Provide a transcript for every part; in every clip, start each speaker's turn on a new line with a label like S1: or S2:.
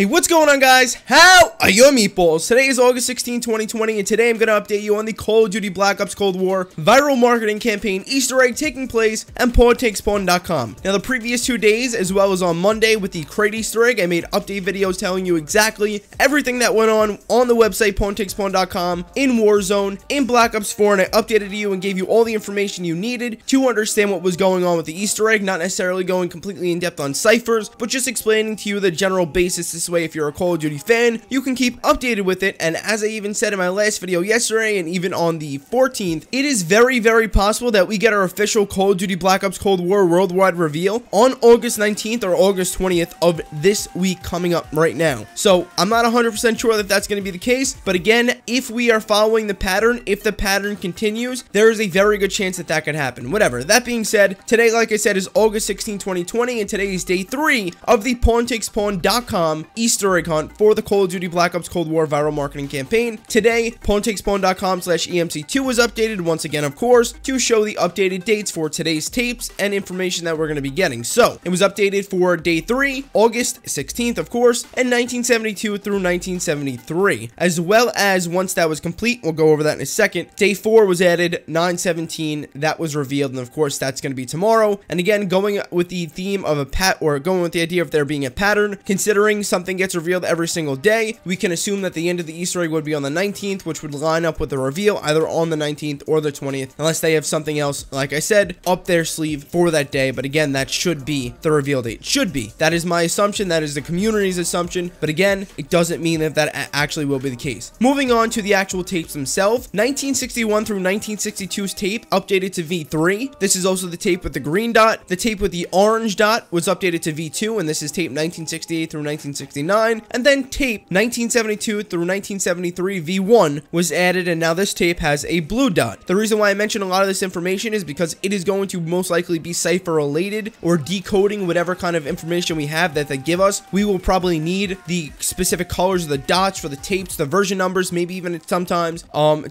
S1: Hey, what's going on, guys? How are your meatballs? Today is August 16, 2020, and today I'm going to update you on the Call of Duty Black Ops Cold War viral marketing campaign Easter egg taking place at Pawntakespawn.com. Now, the previous 2 days, as well as on Monday with the crate Easter egg, I made update videos telling you exactly everything that went on the website Pawntakespawn.com, in Warzone, in Black Ops 4, and I updated you and gave you all the information you needed to understand what was going on with the Easter egg, not necessarily going completely in depth on ciphers, but just explaining to you the general basis. This way, if you're a Call of Duty fan, you can keep updated with it. And as I even said in my last video yesterday, and even on the 14th, it is very, very possible that we get our official Call of Duty Black Ops Cold War worldwide reveal on August 19th or August 20th of this week coming up right now. So I'm not 100% sure that that's going to be the case, but again, if we are following the pattern, if the pattern continues, there is a very good chance that that could happen. Whatever. That being said, today, like I said, is August 16, 2020, and today is day 3 of the Pawntakespawn.com Easter egg hunt for the Call of Duty Black Ops Cold War viral marketing campaign. Today, Pawntakespawn.com/EMC2 was updated once again, of course, to show the updated dates for today's tapes and information that we're going to be getting. So, it was updated for day 3, August 16th, of course, and 1972 through 1973. As well as, once that was complete, we'll go over that in a second, day 4 was added, 9/17, that was revealed, and of course, that's going to be tomorrow. And again, going with the theme of going with the idea of there being a pattern, considering something gets revealed every single day, we can assume that the end of the Easter egg would be on the 19th, which would line up with the reveal either on the 19th or the 20th, unless they have something else, like I said, up their sleeve for that day. But again, that should be the reveal date. Should be. That is my assumption. That is the community's assumption. But again, it doesn't mean that that actually will be the case. Moving on to the actual tapes themselves, 1961 through 1962's tape updated to V3. This is also the tape with the green dot. The tape with the orange dot was updated to V2, and this is tape 1968 through 1969. And then tape 1972 through 1973 V1 was added, and now this tape has a blue dot. The reason why I mention a lot of this information is because it is going to most likely be cipher related or decoding whatever kind of information we have that they give us. We will probably need the specific colors of the dots for the tapes, the version numbers, maybe even sometimes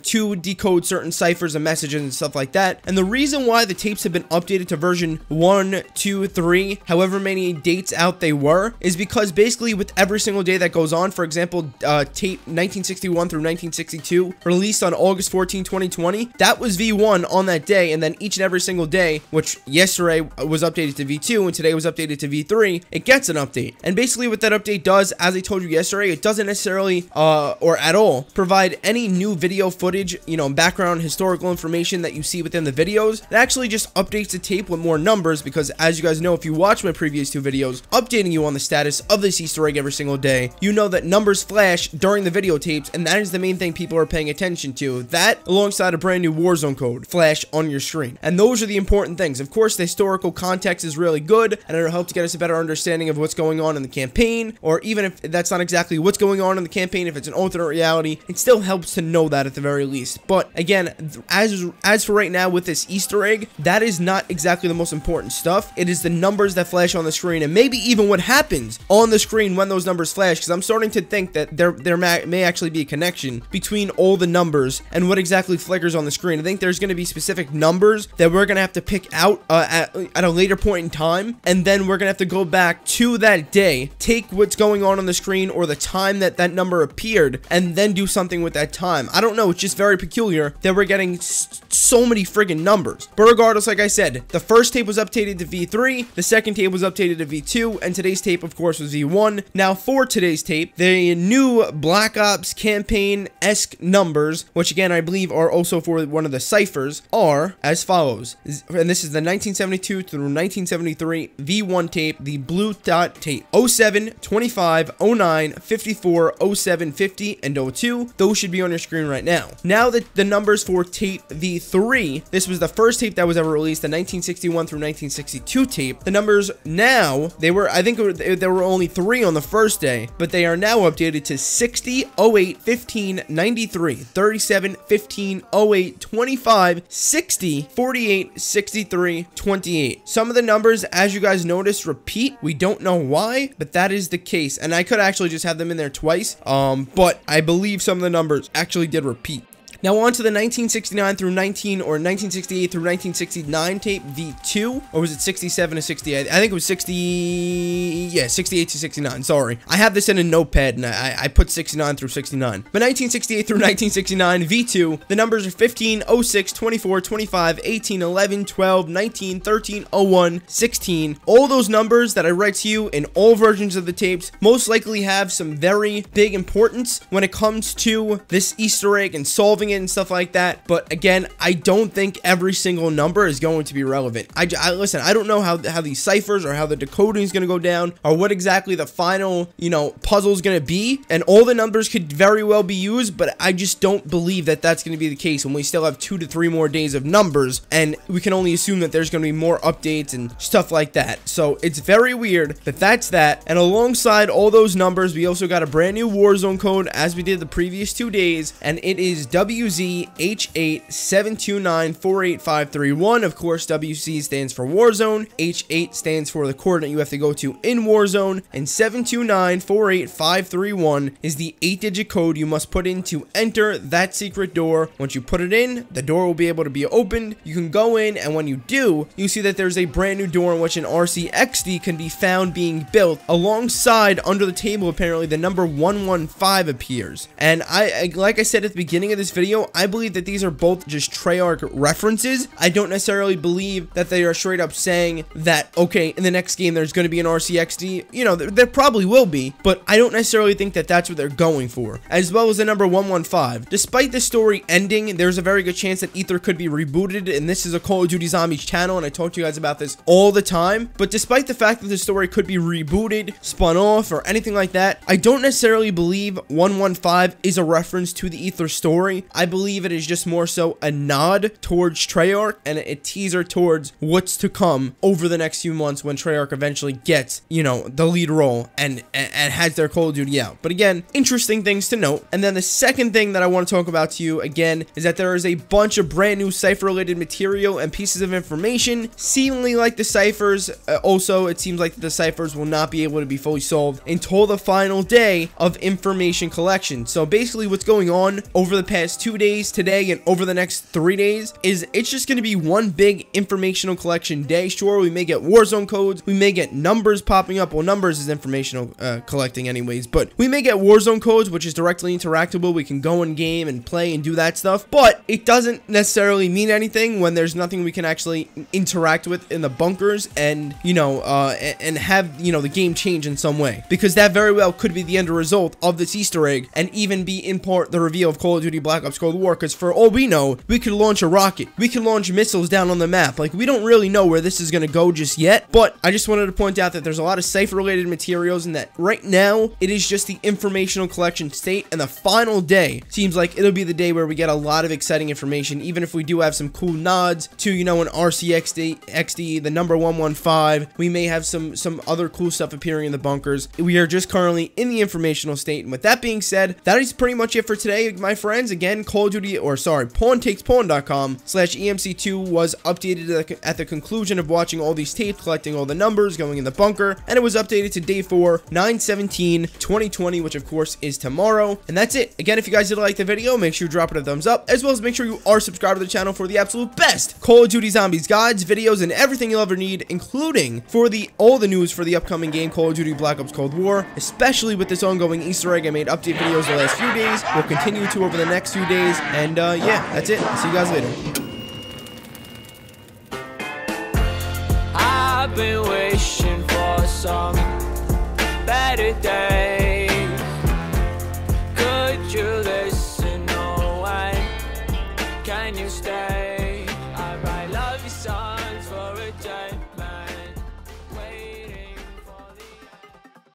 S1: to decode certain ciphers and messages and stuff like that. And the reason why the tapes have been updated to version 1, 2, 3, however many dates out they were, is because basically with every single day that goes on, for example, tape 1961 through 1962 released on August 14, 2020, that was V1 on that day, and then each and every single day, which yesterday was updated to V2 and today was updated to V3, it gets an update. And basically what that update does, as I told you yesterday, it doesn't necessarily or at all provide any new video footage, you know, background historical information that you see within the videos. It actually just updates the tape with more numbers, because as you guys know, if you watch my previous 2 videos updating you on the status of this Easter egg every single day, you know that numbers flash during the videotapes, and that is the main thing people are paying attention to. That, alongside a brand new Warzone code, flash on your screen. And those are the important things. Of course, the historical context is really good, and it'll help to get us a better understanding of what's going on in the campaign, or even if that's not exactly what's going on in the campaign, if it's an alternate reality, it still helps to know that at the very least. But again, as for right now with this Easter egg, that is not exactly the most important stuff. It is the numbers that flash on the screen, and maybe even what happens on the screen when those numbers flash, because I'm starting to think that there may actually be a connection between all the numbers and what exactly flickers on the screen. I think there's going to be specific numbers that we're going to have to pick out at a later point in time, and then we're going to have to go back to that day, take what's going on the screen or the time that that number appeared, and then do something with that time. I don't know, it's just very peculiar that we're getting so many friggin' numbers. But regardless, like I said, the first tape was updated to V3, the second tape was updated to V2, and today's tape, of course, was V1. Now, for today's tape, the new Black Ops campaign-esque numbers, which again, I believe are also for one of the ciphers, are as follows. And this is the 1972 through 1973 V1 tape, the blue dot tape. 07, 25, 09, 54, 07, 50, and 02. Those should be on your screen right now. Now that the numbers for tape V3, this was the first tape that was ever released, the 1961 through 1962 tape. The numbers now, I think there were only 3 on the first day, but they are now updated to 60, 08, 15, 93, 37, 15, 08, 25, 60, 48, 63, 28. Some of the numbers, as you guys noticed, repeat. We don't know why, but that is the case. And I could actually just have them in there twice, but I believe some of the numbers actually did repeat. Now on to the 1969 through 1968 through 1969 tape V2, or was it 67 to 68? I think it was 68 to 69. Sorry, I have this in a notepad and I put 69 through 69. But 1968 through 1969 V2, the numbers are 15, 06, 24, 25, 18, 11, 12, 19, 13, 01, 16. All those numbers that I read to you in all versions of the tapes most likely have some very big importance when it comes to this Easter egg and solving it and stuff like that. But again, I don't think every single number is going to be relevant. Listen, I don't know how these ciphers or how the decoding is going to go down, or what exactly the final, puzzle is going to be, and all the numbers could very well be used, but I just don't believe that that's going to be the case when we still have 2 to 3 more days of numbers, and we can only assume that there's going to be more updates and stuff like that. So it's very weird, but that's that. And alongside all those numbers, we also got a brand new Warzone code, as we did the previous 2 days, and it is WZH8729485531. Of course, WC stands for Warzone, H8 stands for the coordinate you have to go to in Warzone, and 729485531 is the 8-digit code you must put in to enter that secret door. Once you put it in, the door will be able to be opened. You can go in, and when you do, you see that there's a brand new door in which an RCXD can be found being built. Alongside, under the table, apparently, the number 115 appears. And like I said at the beginning of this video, I believe that these are both just Treyarch references. I don't necessarily believe that they are straight up saying that, okay, in the next game there's going to be an RCXD. There probably will be, but I don't necessarily think that that's what they're going for. As well as the number 115. Despite the story ending, there's a very good chance that Ether could be rebooted, and this is a Call of Duty Zombies channel, and I talk to you guys about this all the time. But despite the fact that the story could be rebooted, spun off, or anything like that, I don't necessarily believe 115 is a reference to the Ether story. I believe it is just more so a nod towards Treyarch and a teaser towards what's to come over the next few months when Treyarch eventually gets, the lead role and has their Call of Duty out. But again, interesting things to note. And then the second thing that I want to talk about to you again is that there is a bunch of brand new Cypher related material and pieces of information, seemingly like the ciphers. Also, it seems like the ciphers will not be able to be fully solved until the final day of information collection. So basically what's going on over the past 2 days, today and over the next 3 days, is it's just going to be one big informational collection day. Sure, we may get Warzone codes, we may get numbers popping up. Well, numbers is informational collecting anyways, but we may get Warzone codes, which is directly interactable. We can go in game and play and do that stuff, but it doesn't necessarily mean anything when there's nothing we can actually interact with in the bunkers and and have the game change in some way, because that very well could be the end result of this Easter egg, and even be in part the reveal of Call of Duty Black Ops Cold War. Because for all we know, we could launch a rocket, we could launch missiles down on the map. Like, we don't really know where this is going to go just yet, but I just wanted to point out that there's a lot of Cypher related materials, and that right now it is just the informational collection state, and the final day seems like it'll be the day where we get a lot of exciting information, even if we do have some cool nods to an RCXD, the number 115. We may have some other cool stuff appearing in the bunkers. We are just currently in the informational state. And with that being said, that is pretty much it for today, my friends. Again, Pawntakespawn.com/EMC2 was updated at the conclusion of watching all these tapes, collecting all the numbers, going in the bunker, and it was updated to day 4, 9/17/2020, which of course is tomorrow. And that's it. Again, if you guys did like the video, make sure you drop it a thumbs up, as well as make sure you are subscribed to the channel for the absolute best Call of Duty Zombies guides, videos, and everything you'll ever need, including for all the news for the upcoming game, Call of Duty Black Ops Cold War, especially with this ongoing Easter egg. I made update videos the last few days. We'll continue to over the next few days. And yeah, that's it. I'll see you guys later.
S2: I've been wishing for some better days. Could you listen? No, why can you stay?